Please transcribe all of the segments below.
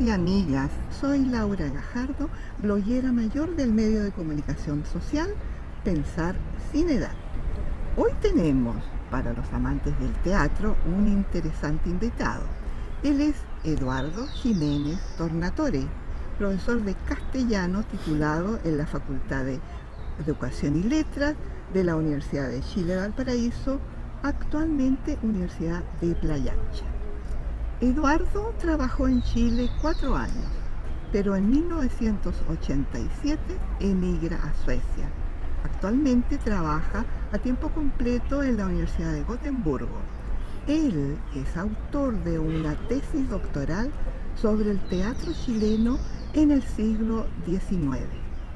y amigas, soy Laura Gajardo, bloguera mayor del medio de comunicación social Pensar Sin Edad. Hoy tenemos, para los amantes del teatro, un interesante invitado. Él es Eduardo Jiménez Tornatore, profesor de castellano titulado en la Facultad de Educación y Letras de la Universidad de Chile de Valparaíso, actualmente Universidad de Playa Ancha. Eduardo trabajó en Chile 4 años, pero en 1987 emigra a Suecia. Actualmente trabaja a tiempo completo en la Universidad de Gotemburgo. Él es autor de una tesis doctoral sobre el teatro chileno en el siglo XIX,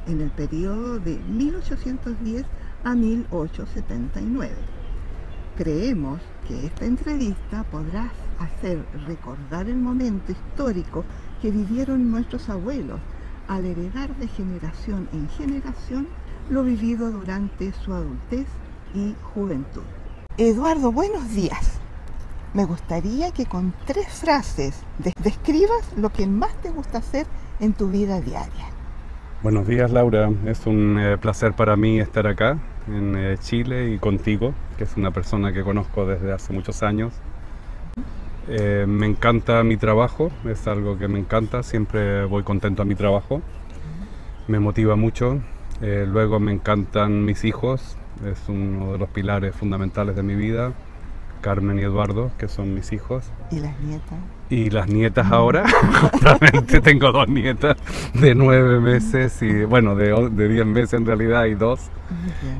en el periodo de 1810 a 1879. Creemos que esta entrevista podrá hacer recordar el momento histórico que vivieron nuestros abuelos al heredar de generación en generación lo vivido durante su adultez y juventud. Eduardo, buenos días. Me gustaría que con 3 frases describas lo que más te gusta hacer en tu vida diaria. Buenos días, Laura. Es un placer para mí estar acá en Chile y contigo, que es una persona que conozco desde hace muchos años. Me encanta mi trabajo, es algo que me encanta, siempre voy contento a mi trabajo, me motiva mucho. Luego me encantan mis hijos, es uno de los pilares fundamentales de mi vida, Carmen y Eduardo, que son mis hijos. ¿Y las nietas? Y las nietas ahora, justamente tengo 2 nietas de 9 meses y bueno, de 10 meses en realidad y 2.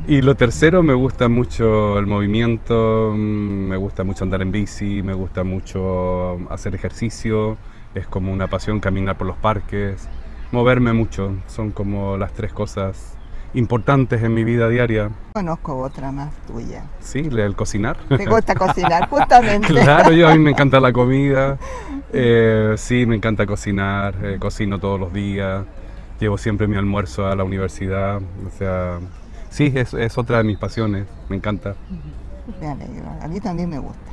Y lo tercero, me gusta mucho el movimiento, me gusta mucho andar en bici, me gusta mucho hacer ejercicio, es como una pasión caminar por los parques, moverme mucho, son como las 3 cosas importantes en mi vida diaria. Conozco otra más tuya. Sí, el cocinar. ¿Te gusta cocinar, justamente? Claro, a mí me encanta la comida, sí, me encanta cocinar, cocino todos los días, llevo siempre mi almuerzo a la universidad, o sea, sí, es otra de mis pasiones, me encanta. Me alegro, a mí también me gusta.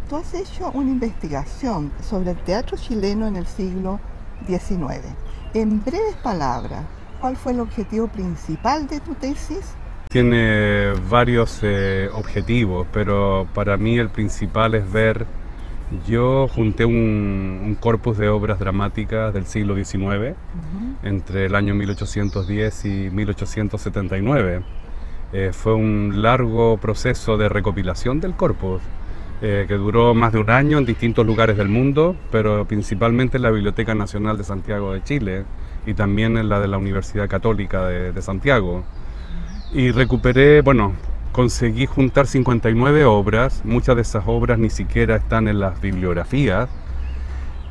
Tú has hecho una investigación sobre el teatro chileno en el siglo XIX. En breves palabras, ¿cuál fue el objetivo principal de tu tesis? Tiene varios objetivos, pero para mí el principal es ver, yo junté un corpus de obras dramáticas del siglo XIX, entre el año 1810 y 1879. Fue un largo proceso de recopilación del corpus, que duró más de un año en distintos lugares del mundo, pero principalmente en la Biblioteca Nacional de Santiago de Chile y también en la de la Universidad Católica de Santiago. Y recuperé, bueno, conseguí juntar 59 obras, muchas de esas obras ni siquiera están en las bibliografías,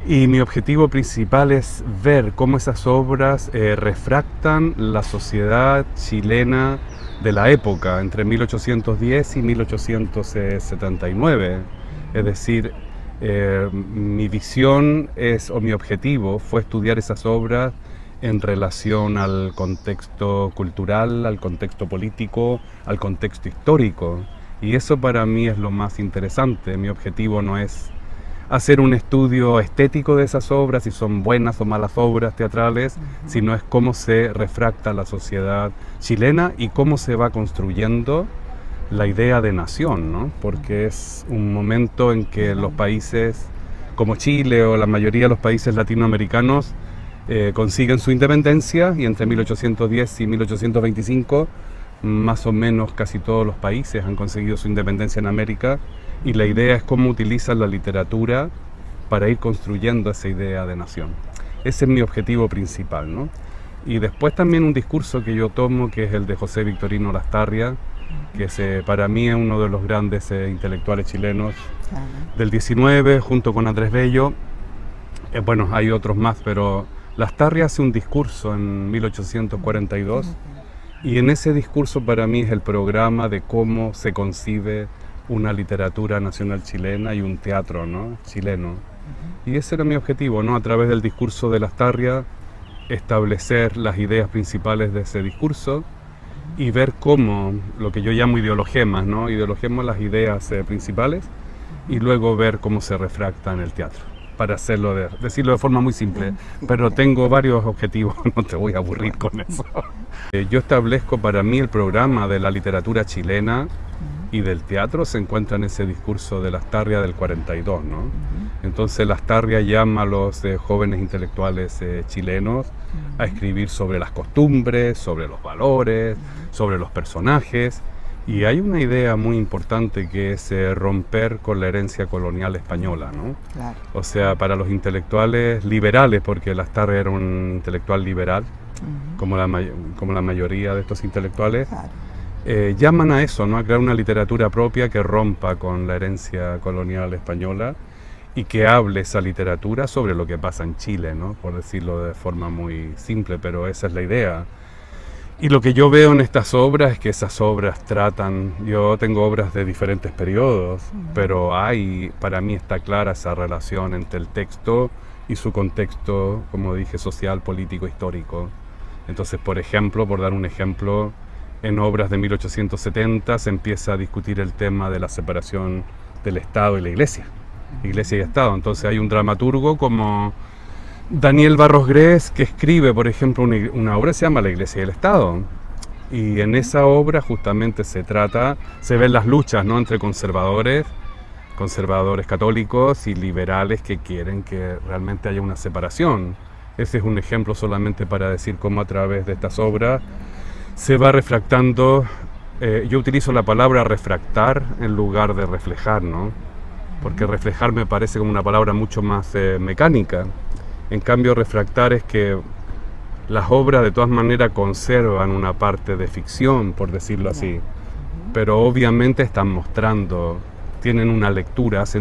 y mi objetivo principal es ver cómo esas obras refractan la sociedad chilena de la época, entre 1810 y 1879. Es decir, mi visión o mi objetivo fue estudiar esas obras en relación al contexto cultural, al contexto político, al contexto histórico. Y eso para mí es lo más interesante. Mi objetivo no es hacer un estudio estético de esas obras, si son buenas o malas obras teatrales, sino es cómo se refracta la sociedad chilena y cómo se va construyendo la idea de nación, ¿no? Porque es un momento en que los países como Chile o la mayoría de los países latinoamericanos consiguen su independencia, y entre 1810 y 1825 más o menos casi todos los países han conseguido su independencia en América, y la idea es cómo utilizan la literatura para ir construyendo esa idea de nación. Ese es mi objetivo principal, ¿no? Y después también un discurso que yo tomo, que es el de José Victorino Lastarria, que para mí es uno de los grandes intelectuales chilenos del 19, junto con Andrés Bello. Bueno, hay otros más, pero Lastarria hace un discurso en 1842, y en ese discurso para mí es el programa de cómo se concibe una literatura nacional chilena y un teatro, ¿no?, chileno. Y ese era mi objetivo, ¿no?, a través del discurso de Lastarria, establecer las ideas principales de ese discurso y ver cómo, lo que yo llamo ideologemas, ¿no?, ideologemas, las ideas principales, y luego ver cómo se refracta en el teatro. para decirlo de forma muy simple, pero tengo varios objetivos, no te voy a aburrir con eso. Yo establezco para mí el programa de la literatura chilena y del teatro se encuentra en ese discurso de Lastarria del 42, ¿no? Entonces Lastarria llama a los jóvenes intelectuales chilenos a escribir sobre las costumbres, sobre los valores, sobre los personajes. Y hay una idea muy importante que es romper con la herencia colonial española, ¿no? Claro. O sea, para los intelectuales liberales, porque Lastarria era un intelectual liberal, como la mayoría de estos intelectuales, Claro. Llaman a eso, ¿no? A crear una literatura propia que rompa con la herencia colonial española y que hable esa literatura sobre lo que pasa en Chile, ¿no? Por decirlo de forma muy simple, pero esa es la idea. Y lo que yo veo en estas obras es que esas obras tratan, yo tengo obras de diferentes periodos, pero para mí está clara esa relación entre el texto y su contexto, como dije, social, político, histórico. Entonces, por ejemplo, por dar un ejemplo, en obras de 1870 se empieza a discutir el tema de la separación del Estado y la Iglesia y Estado. Entonces hay un dramaturgo como Daniel Barros Grés que escribe, por ejemplo, una obra que se llama La Iglesia y el Estado. Y en esa obra justamente se ven las luchas, ¿no? Entre conservadores católicos y liberales que quieren que realmente haya una separación. Ese es un ejemplo solamente para decir cómo a través de estas obras se va refractando. Yo utilizo la palabra refractar en lugar de reflejar, ¿no? Porque reflejar me parece como una palabra mucho más mecánica. En cambio, refractar es que las obras de todas maneras conservan una parte de ficción, por decirlo así, pero obviamente están mostrando, hacen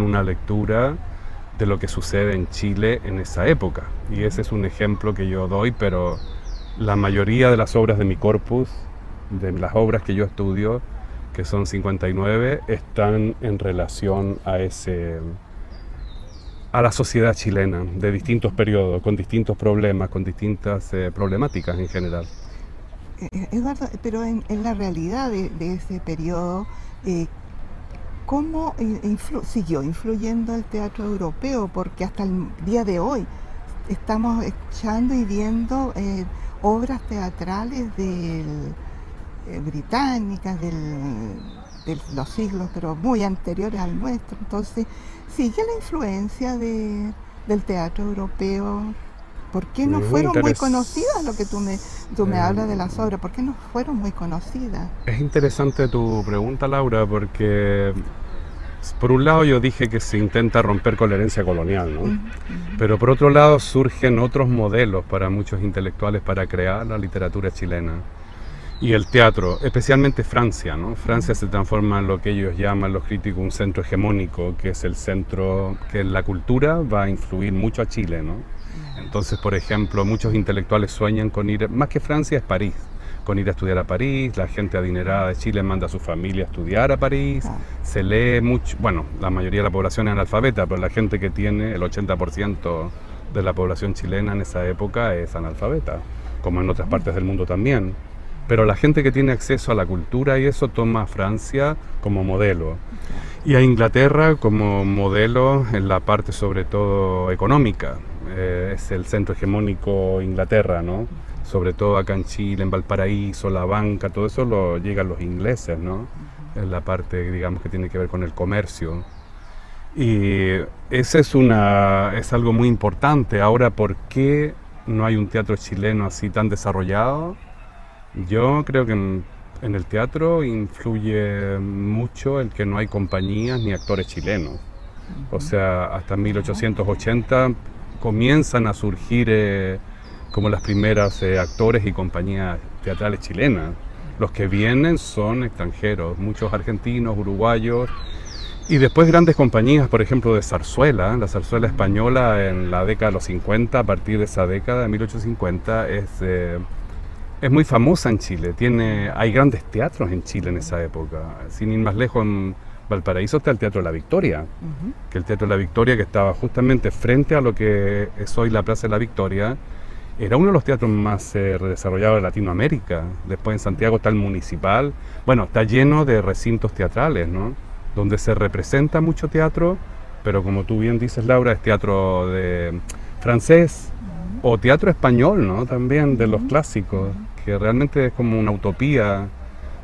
una lectura de lo que sucede en Chile en esa época. Y ese es un ejemplo que yo doy, pero la mayoría de las obras de mi corpus, de las obras que yo estudio, que son 59, están en relación a la sociedad chilena de distintos periodos, con distintos problemas, con distintas problemáticas en general. Eduardo, pero en la realidad de ese periodo, ¿cómo siguió influyendo el teatro europeo? Porque hasta el día de hoy estamos escuchando y viendo obras teatrales británicas de los siglos, pero muy anteriores al nuestro. Entonces, ¿sigue la influencia del teatro europeo? ¿Por qué no fueron muy conocidas? Lo que tú me hablas de las obras, ¿por qué no fueron muy conocidas? Es interesante tu pregunta, Laura, porque por un lado yo dije que se intenta romper con la herencia colonial, ¿no? Pero por otro lado surgen otros modelos para muchos intelectuales para crear la literatura chilena. Y el teatro, especialmente Francia, ¿no? Francia se transforma en lo que ellos llaman los críticos un centro hegemónico, que es el centro que en la cultura va a influir mucho a Chile, ¿no? Entonces, por ejemplo, muchos intelectuales sueñan con ir, más que Francia es París, con ir a estudiar a París. La gente adinerada de Chile manda a su familia a estudiar a París, se lee mucho, bueno, la mayoría de la población es analfabeta, pero la gente que tiene, el 80% de la población chilena en esa época es analfabeta, como en otras partes del mundo también. Pero la gente que tiene acceso a la cultura y eso toma a Francia como modelo y a Inglaterra como modelo en la parte sobre todo económica. Es el centro hegemónico Inglaterra, ¿no? Sobre todo acá en Chile, en Valparaíso, la banca, todo eso lo llegan los ingleses, ¿no? En la parte, digamos, que tiene que ver con el comercio. Y ese es algo muy importante. Ahora, ¿por qué no hay un teatro chileno así tan desarrollado? Yo creo que en el teatro influye mucho el que no hay compañías ni actores chilenos. O sea, hasta 1880 comienzan a surgir como las primeras actores y compañías teatrales chilenas. Los que vienen son extranjeros, muchos argentinos, uruguayos, y después grandes compañías, por ejemplo, de zarzuela. La zarzuela española en la década de los 50, a partir de esa década de 1850, es muy famosa en Chile. Hay grandes teatros en Chile en esa época. Sin ir más lejos, en Valparaíso está el Teatro de la Victoria, que el Teatro de la Victoria, que estaba justamente frente a lo que es hoy la Plaza de la Victoria, era uno de los teatros más desarrollados de Latinoamérica. Después en Santiago está el Municipal. Bueno, está lleno de recintos teatrales, ¿no? Donde se representa mucho teatro, pero como tú bien dices, Laura, es teatro de francés o teatro español, ¿no? También de los clásicos, que realmente es como una utopía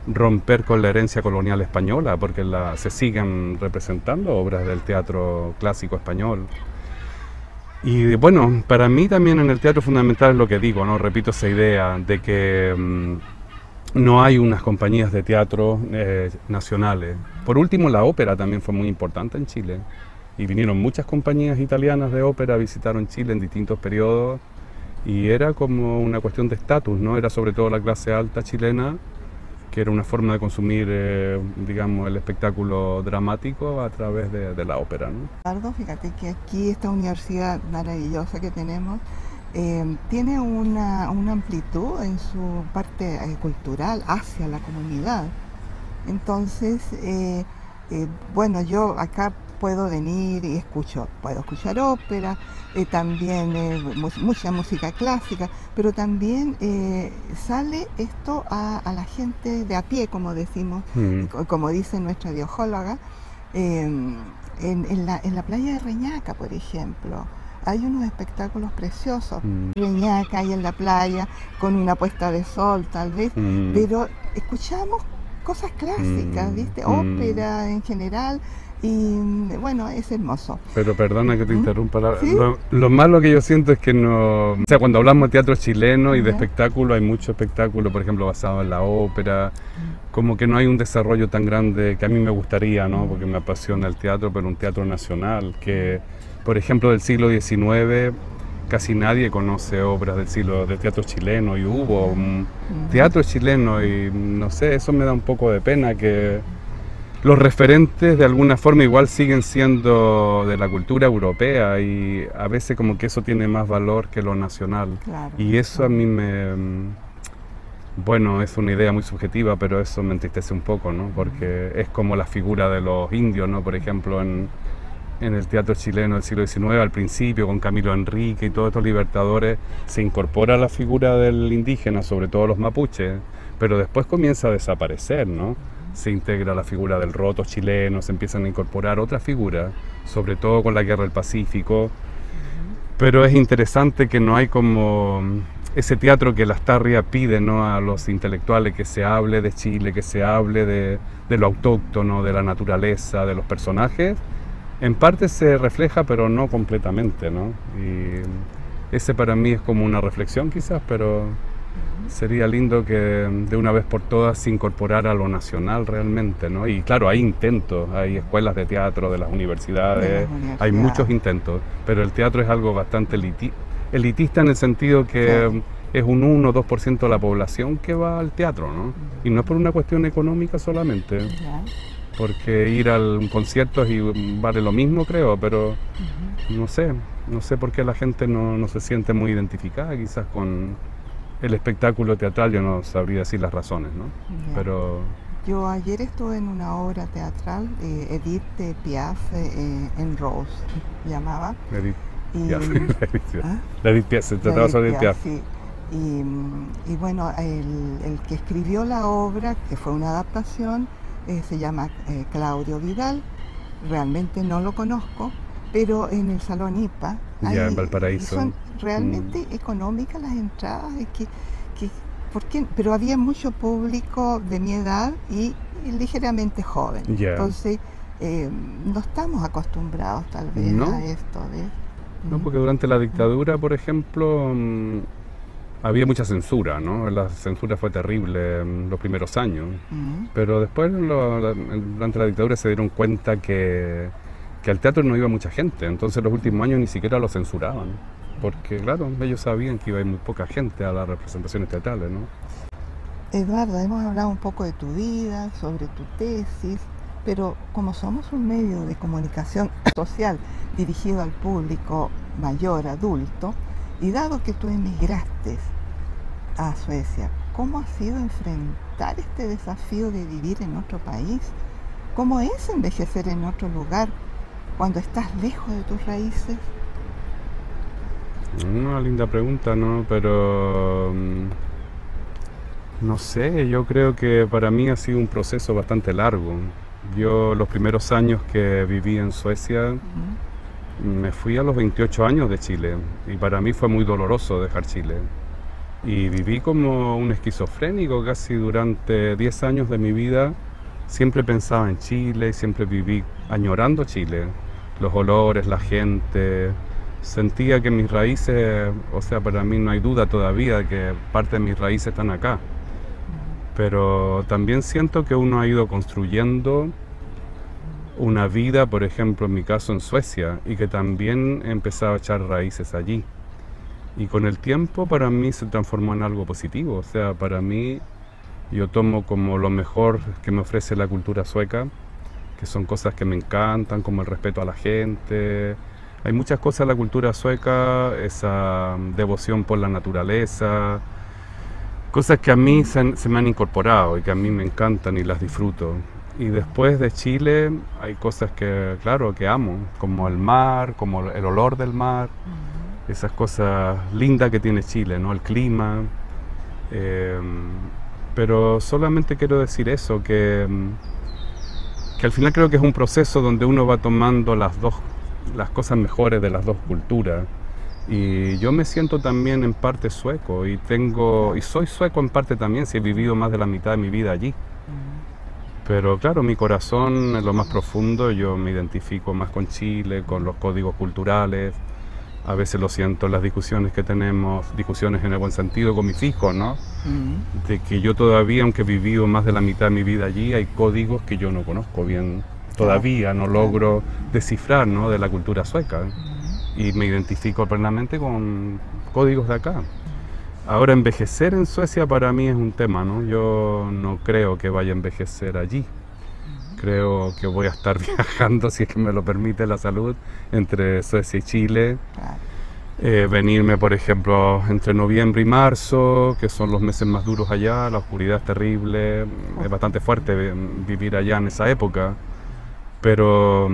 romper con la herencia colonial española, porque se siguen representando obras del teatro clásico español. Y bueno, para mí también en el teatro fundamental es lo que digo, ¿no? Repito esa idea de que no hay unas compañías de teatro nacionales. Por último, la ópera también fue muy importante en Chile. Y vinieron muchas compañías italianas de ópera, visitaron Chile en distintos periodos. Y era como una cuestión de estatus, ¿no? Era sobre todo la clase alta chilena, que era una forma de consumir, digamos, el espectáculo dramático a través de la ópera, ¿no? Eduardo, fíjate que aquí esta universidad maravillosa que tenemos tiene una amplitud en su parte cultural hacia la comunidad. Entonces, bueno, yo acá puedo venir y puedo escuchar ópera, también mucha música clásica, pero también sale esto a la gente de a pie, como decimos, como dice nuestra biojóloga, en la playa de Reñaca, por ejemplo. Hay unos espectáculos preciosos, Reñaca ahí en la playa, con una puesta de sol tal vez, pero escuchamos cosas clásicas, ¿viste? Ópera en general. Y bueno, es hermoso. Pero perdona que te interrumpa, ¿Sí? lo malo que yo siento es que no... O sea, cuando hablamos de teatro chileno y de espectáculo, hay mucho espectáculo, por ejemplo, basado en la ópera, como que no hay un desarrollo tan grande que a mí me gustaría, ¿no? Porque me apasiona el teatro, pero un teatro nacional, que, por ejemplo, del siglo XIX, casi nadie conoce obras del teatro chileno, y hubo un teatro chileno, y no sé, eso me da un poco de pena que... Los referentes de alguna forma igual siguen siendo de la cultura europea, y a veces como que eso tiene más valor que lo nacional. Claro, Y eso a mí bueno, es una idea muy subjetiva, pero eso me entristece un poco, ¿no? Porque es como la figura de los indios, ¿no? Por ejemplo, en el teatro chileno del siglo XIX, al principio, con Camilo Enrique y todos estos libertadores, se incorpora la figura del indígena, sobre todo los mapuches, pero después comienza a desaparecer, ¿no? Se integra la figura del roto chileno, se empiezan a incorporar otras figuras, sobre todo con la Guerra del Pacífico, pero es interesante que no hay como ese teatro que Lastarria pide, ¿no? A los intelectuales, que se hable de Chile, que se hable de lo autóctono, de la naturaleza, de los personajes. En parte se refleja, pero no completamente, ¿no? Y ese para mí es como una reflexión quizás, pero sería lindo que de una vez por todas se incorporara a lo nacional realmente, ¿no? Y claro, hay intentos, hay escuelas de teatro de las universidades, hay muchos intentos, pero el teatro es algo bastante elitista en el sentido que es un 1 o 2% de la población que va al teatro, ¿no? Y no es por una cuestión económica solamente, porque ir al concierto vale lo mismo, creo, pero no sé por qué la gente no se siente muy identificada quizás con el espectáculo teatral. Yo no sabría decir las razones, ¿no? Pero... Yo ayer estuve en una obra teatral, Edith Piaf, en Rose, llamaba. Edith Piaf. Se trataba sobre Edith Piaf. Sí. Y bueno, el que escribió la obra, que fue una adaptación, se llama Claudio Vidal. Realmente no lo conozco, pero en el Salón IPA, en Valparaíso, son realmente económicas las entradas, pero había mucho público de mi edad y ligeramente joven. Entonces no estamos acostumbrados tal vez a esto. No, porque durante la dictadura, por ejemplo, había mucha censura, ¿no? La censura fue terrible en los primeros años, pero después durante la dictadura se dieron cuenta que al teatro no iba mucha gente, entonces los últimos años ni siquiera lo censuraban, porque claro, ellos sabían que iba a ir muy poca gente a las representaciones teatrales, ¿no? Eduardo, hemos hablado un poco de tu vida, sobre tu tesis, pero como somos un medio de comunicación social dirigido al público mayor, adulto, y dado que tú emigraste a Suecia, ¿cómo ha sido enfrentar este desafío de vivir en otro país? ¿Cómo es envejecer en otro lugar cuando estás lejos de tus raíces? Una linda pregunta, ¿no? Pero no sé, yo creo que para mí ha sido un proceso bastante largo. Yo los primeros años que viví en Suecia, me fui a los 28 años de Chile y para mí fue muy doloroso dejar Chile. Y viví como un esquizofrénico casi durante 10 años de mi vida. Siempre pensaba en Chile y siempre viví añorando Chile. Los olores, la gente. Sentía que mis raíces, o sea, para mí no hay duda todavía de que parte de mis raíces están acá. Pero también siento que uno ha ido construyendo una vida, por ejemplo, en mi caso en Suecia, y que también he empezado a echar raíces allí. Y con el tiempo para mí se transformó en algo positivo, o sea, para mí yo tomo como lo mejor que me ofrece la cultura sueca, que son cosas que me encantan, como el respeto a la gente. Hay muchas cosas en la cultura sueca, esa devoción por la naturaleza, cosas que a mí se me han incorporado y que a mí me encantan y las disfruto. Y después de Chile hay cosas que, claro, que amo, como el mar, como el olor del mar, esas cosas lindas que tiene Chile, ¿no? El clima. Pero solamente quiero decir eso, que al final creo que es un proceso donde uno va tomando las cosas mejores de las dos culturas. Y yo me siento también en parte sueco y soy sueco en parte también, si he vivido más de la mitad de mi vida allí. Pero claro, mi corazón en lo más profundo, yo me identifico más con Chile, con los códigos culturales. A veces lo siento en las discusiones que tenemos, discusiones en el buen sentido con mis hijos, ¿no? De que yo todavía, aunque he vivido más de la mitad de mi vida allí, hay códigos que yo no conozco bien, todavía no logro descifrar, ¿no? De la cultura sueca. Y me identifico plenamente con códigos de acá. Ahora, envejecer en Suecia para mí es un tema, ¿no? Yo no creo que vaya a envejecer allí. Creo que voy a estar viajando, si es que me lo permite la salud, entre Suecia y Chile. Venirme, por ejemplo, entre noviembre y marzo, que son los meses más duros allá, la oscuridad es terrible, es bastante fuerte vivir allá en esa época. Pero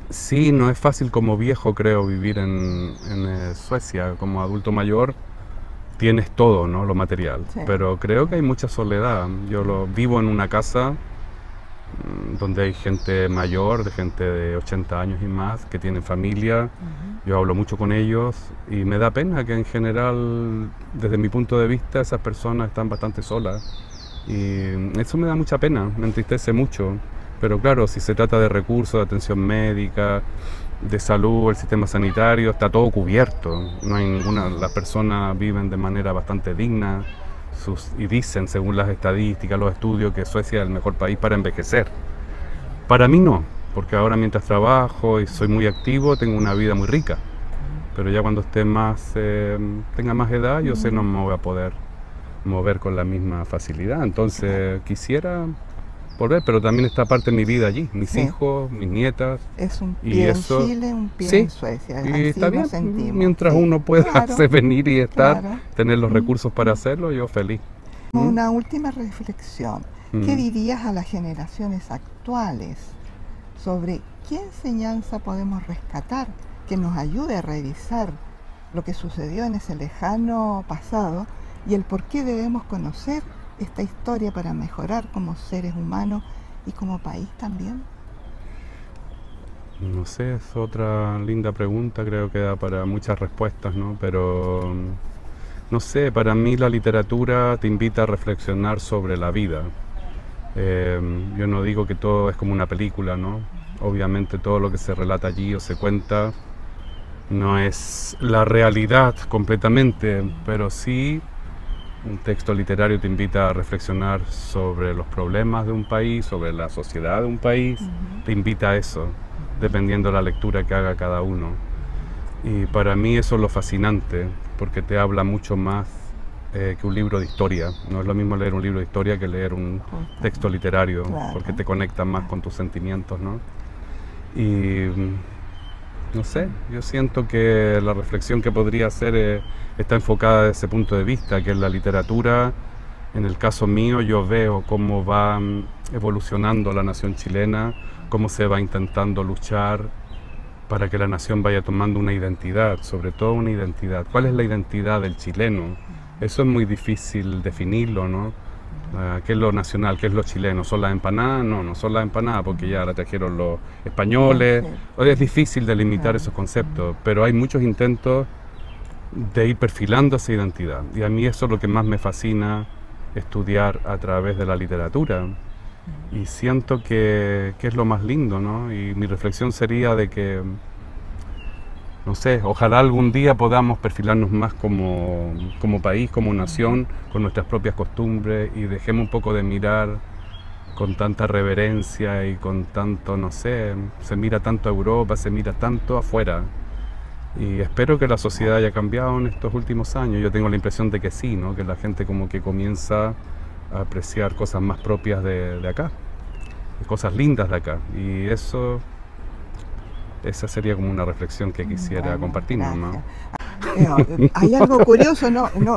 sí, no es fácil como viejo, creo, vivir en Suecia. Como adulto mayor tienes todo, ¿no? Lo material. Sí. Pero creo que hay mucha soledad. Yo vivo en una casa donde hay gente mayor, de gente de 80 años y más, que tienen familia. Yo hablo mucho con ellos y me da pena que en general, desde mi punto de vista, esas personas están bastante solas. Y eso me da mucha pena, me entristece mucho. Pero claro, si se trata de recursos, de atención médica, de salud, el sistema sanitario, está todo cubierto. No hay ninguna, las personas viven de manera bastante digna y dicen, según las estadísticas, los estudios, que Suecia es el mejor país para envejecer. Para mí no, porque ahora mientras trabajo y soy muy activo, tengo una vida muy rica. Pero ya cuando esté más, tenga más edad, yo sé no me voy a poder mover con la misma facilidad. Entonces quisiera volver, pero también está parte de mi vida allí, mis hijos, mis nietas. Es un pie en Chile, un pie en Suecia. Y está bien, mientras uno pueda hacer venir y estar, tener los recursos para hacerlo, yo feliz. Una última reflexión. ¿Qué dirías a las generaciones actuales sobre qué enseñanza podemos rescatar que nos ayude a revisar lo que sucedió en ese lejano pasado y el por qué debemos conocer esta historia para mejorar como seres humanos y como país también? No sé, es otra linda pregunta, creo que da para muchas respuestas, ¿no? Pero no sé, para mí la literatura te invita a reflexionar sobre la vida. Yo no digo que todo es como una película, ¿no? Obviamente todo lo que se relata allí o se cuenta no es la realidad completamente, pero sí un texto literario te invita a reflexionar sobre los problemas de un país, sobre la sociedad de un país, te invita a eso, dependiendo de la lectura que haga cada uno. Y para mí eso es lo fascinante, porque te habla mucho más que un libro de historia. No es lo mismo leer un libro de historia que leer un texto literario, porque te conecta más con tus sentimientos, ¿no? Y no sé, yo siento que la reflexión que podría hacer está enfocada desde ese punto de vista, que en la literatura, en el caso mío, yo veo cómo va evolucionando la nación chilena, cómo se va intentando luchar para que la nación vaya tomando una identidad, sobre todo una identidad. ¿Cuál es la identidad del chileno? Eso es muy difícil definirlo, ¿no? ¿Qué es lo nacional? ¿Qué es lo chileno? ¿Son las empanadas? No, no son las empanadas porque ya la trajeron los españoles. Es difícil delimitar esos conceptos, pero hay muchos intentos de ir perfilando esa identidad. Y a mí eso es lo que más me fascina estudiar a través de la literatura. Y siento que es lo más lindo, ¿no? Y mi reflexión sería de que, no sé, ojalá algún día podamos perfilarnos más como país, como nación, con nuestras propias costumbres y dejemos un poco de mirar con tanta reverencia y con tanto, no sé, se mira tanto a Europa, se mira tanto afuera. Y espero que la sociedad haya cambiado en estos últimos años. Yo tengo la impresión de que sí, ¿no? Que la gente como que comienza a apreciar cosas más propias de acá, cosas lindas de acá. Y eso, esa sería como una reflexión que quisiera compartirnos, ¿no? Hay algo curioso,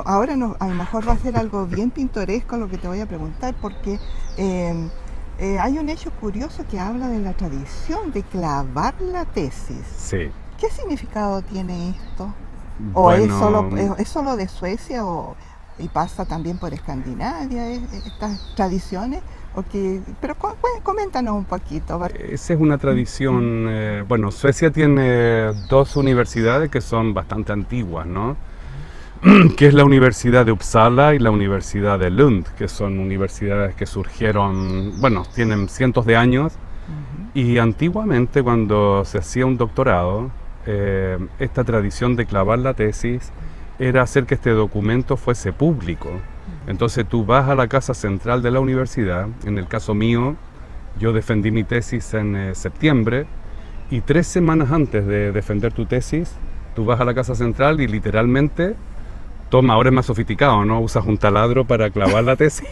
ahora a lo mejor va a ser algo bien pintoresco lo que te voy a preguntar, porque hay un hecho curioso que habla de la tradición de clavar la tesis. Sí. ¿Qué significado tiene esto? ¿O bueno, es solo de Suecia y pasa también por Escandinavia estas tradiciones? Pero coméntanos un poquito. Esa es una tradición, bueno, Suecia tiene dos universidades que son bastante antiguas, ¿no? Que es la Universidad de Uppsala y la Universidad de Lund, que son universidades que surgieron, bueno, tienen cientos de años. Y antiguamente cuando se hacía un doctorado, esta tradición de clavar la tesis era hacer que este documento fuese público. Entonces tú vas a la casa central de la universidad, en el caso mío, yo defendí mi tesis en septiembre, y 3 semanas antes de defender tu tesis, tú vas a la casa central y literalmente, ahora es más sofisticado, ¿no? Usas un taladro para clavar la tesis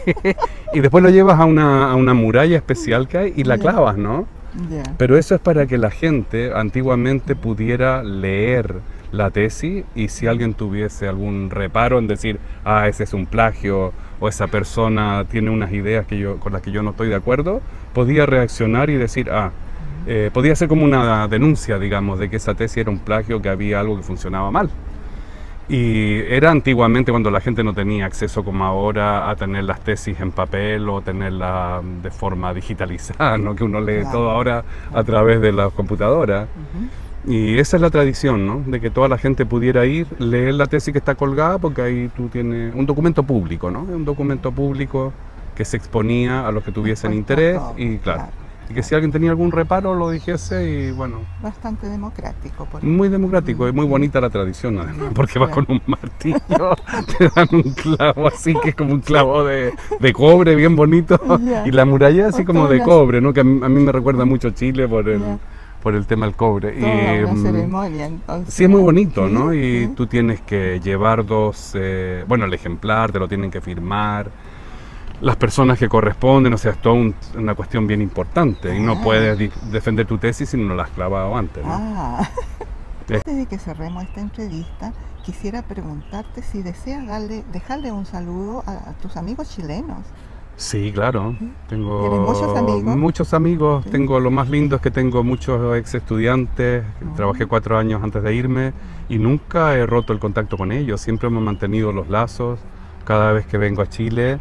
y después lo llevas a una muralla especial que hay y la clavas, ¿no? Pero eso es para que la gente antiguamente pudiera leer la tesis y si alguien tuviese algún reparo en decir, ese es un plagio o esa persona tiene unas ideas con las que yo no estoy de acuerdo, podía reaccionar y decir, podía ser como una denuncia, digamos, de que esa tesis era un plagio, que había algo que funcionaba mal. Y era antiguamente cuando la gente no tenía acceso como ahora a tener las tesis en papel o tenerlas de forma digitalizada, ¿no? Que uno lee todo ahora a través de la computadora. Y esa es la tradición, ¿no? De que toda la gente pudiera ir, leer la tesis que está colgada, porque ahí tú tienes un documento público, ¿no? Un documento público que se exponía a los que tuviesen interés y claro. Y que si alguien tenía algún reparo lo dijese y bueno. Bastante democrático. Muy democrático y muy bonita la tradición además, porque vas con un martillo, te dan un clavo así que es como un clavo de cobre bien bonito y la muralla así como de cobre, ¿no? Que a mí me recuerda mucho Chile por el tema del cobre. Y una ceremonia, entonces. Sí, es muy bonito, ¿no? Y tú tienes que llevar bueno, el ejemplar, te lo tienen que firmar. Las personas que corresponden, o sea, es toda una cuestión bien importante y no puedes defender tu tesis si no la has clavado antes, ¿no? Antes de que cerremos esta entrevista, quisiera preguntarte si deseas dejarle un saludo a tus amigos chilenos. Sí, claro. Tengo ¿Tienes muchos amigos? Muchos amigos. Sí. Tengo, lo más lindo es que tengo muchos ex estudiantes. Trabajé 4 años antes de irme y nunca he roto el contacto con ellos. Siempre hemos mantenido los lazos. Cada vez que vengo a Chile,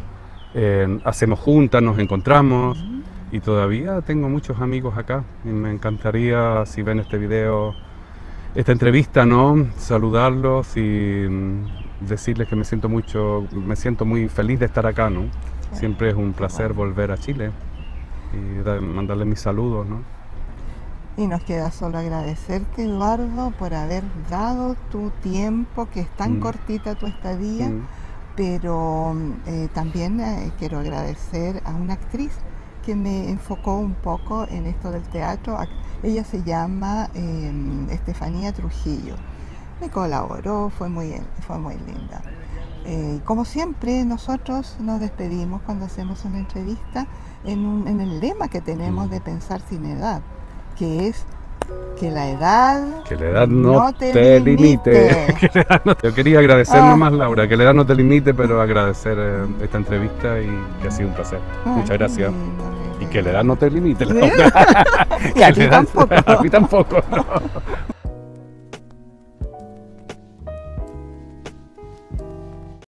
hacemos juntas, nos encontramos y todavía tengo muchos amigos acá y me encantaría, si ven este video, esta entrevista, ¿no? Saludarlos y decirles que me siento muy feliz de estar acá, ¿no? Siempre es un placer volver a Chile y mandarles mis saludos, ¿no? Y nos queda solo agradecerte, Eduardo, por haber dado tu tiempo, que es tan cortita tu estadía. Pero también quiero agradecer a una actriz que me enfocó un poco en esto del teatro. Ella se llama Estefanía Trujillo. Me colaboró, fue muy linda. Como siempre, nosotros nos despedimos cuando hacemos una entrevista en el lema que tenemos de Pensar sin Edad, que es que la edad no te limite. Yo quería agradecer nomás, Laura, que la edad no te limite, pero agradecer esta entrevista y que ha sido un placer. Muchas gracias. Y que la edad no te limite, Laura. Y a ti tampoco. A mí tampoco, no.